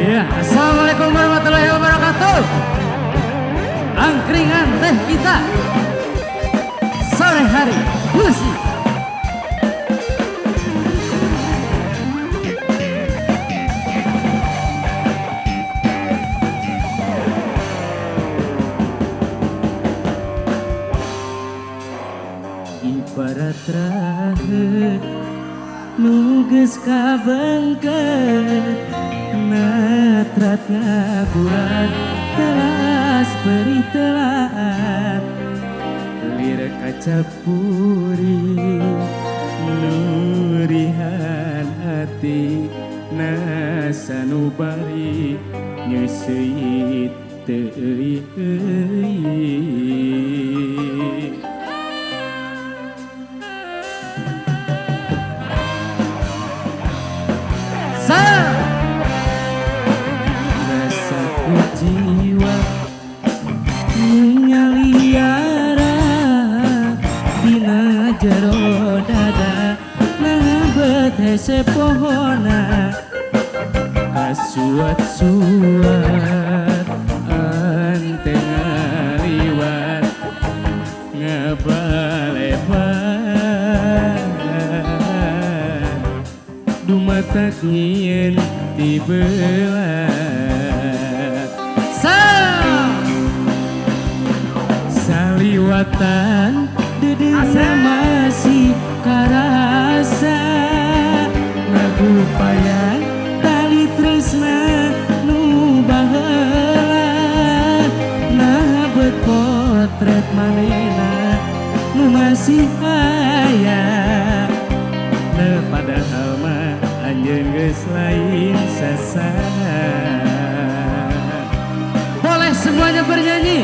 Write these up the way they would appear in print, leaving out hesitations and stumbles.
Iya, assalamualaikum warahmatullahi wabarakatuh. Angkringan teh kita sore hari musik. Ibarat rahit nuges kabengkeut natrat ngaburat telas beri telat lir kaca puri nurihan hati nasanubari nyeuseut teu rasaku jiwa menyaliara dina jero dada nabet hese pohona kasuat-suat ante ngaliwat ngabalebat dumatak nyieun ti belat saliwatan dedena masih karasa ngagupayan tali tresna nu baheula nabet potret manehna nu masih aya padahal mah anjeun geus lain sasana. Boleh semuanya bernyanyi.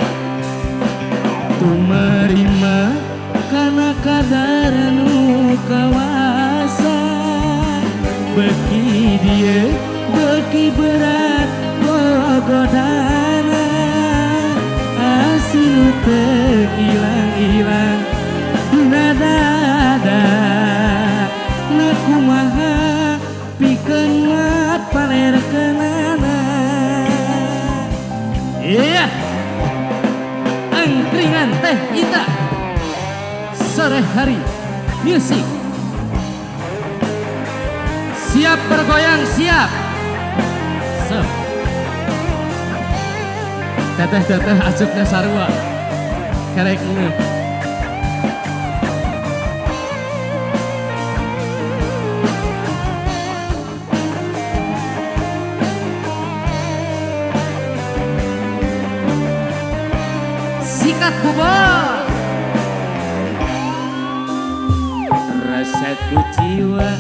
Tumarima kana kadar nu kawasa beki dieu beki berat gogodana asinu teu ilang-ilang dina dada kumaha pikeun palerkeunana. Iya, angkringan teh kita sore hari musik. Siap bergoyang, siap. So, teteh asupna sarua karek ngeuh. Sikat bubur rasaku jiwa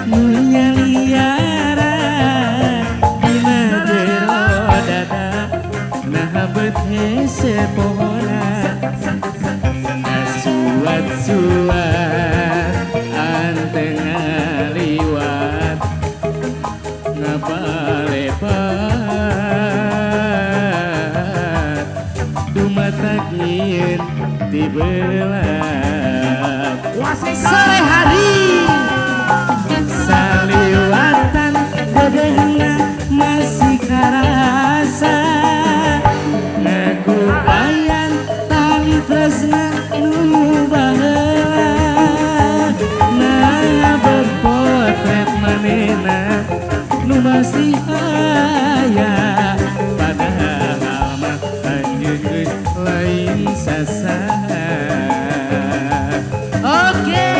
menyaliara dina jero dada nahabet hese pohona kasuat-suat ante ngaliwat ngabalebat dumatak nyieun ti belat sore hari saliwatan dedena masih karasa ngagupayan tali tresna nu baheula nabet potret manehna nu masih aya padahal mah anjeun geus lain sasana. Oke,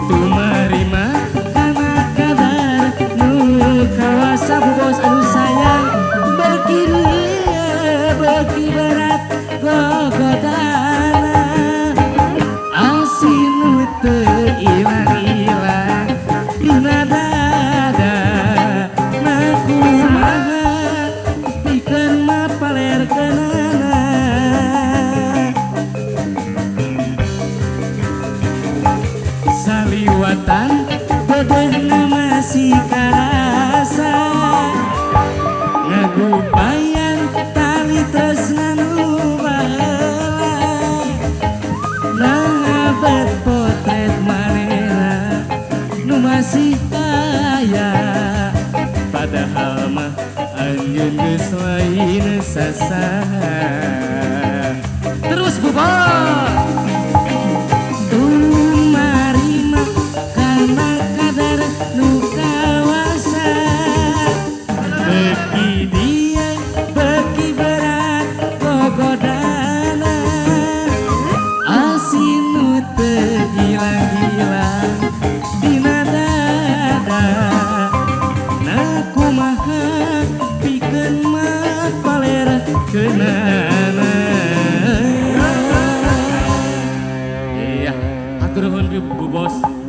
tumarima kana kadar nu kawasa bubos anu sayang beki dieu beki berat gogodana asinu teu ilang-ilang dina dada nakumaha pikeun mah palerkeunana. Saliwatan dedena masih karasa ngagupayan tali tresna nu baheula nabet potret manehna nu masih saya, padahal mah anjeun geus lain sasaha. Terus bubot tumarima kana kadar nu kawasa, beki dia beki berat gogodana, asin nu teu hilang-hilang dina dada. Na kumaha pikeun mah palera keunana. Iya, hatur nuhun Bu Bos.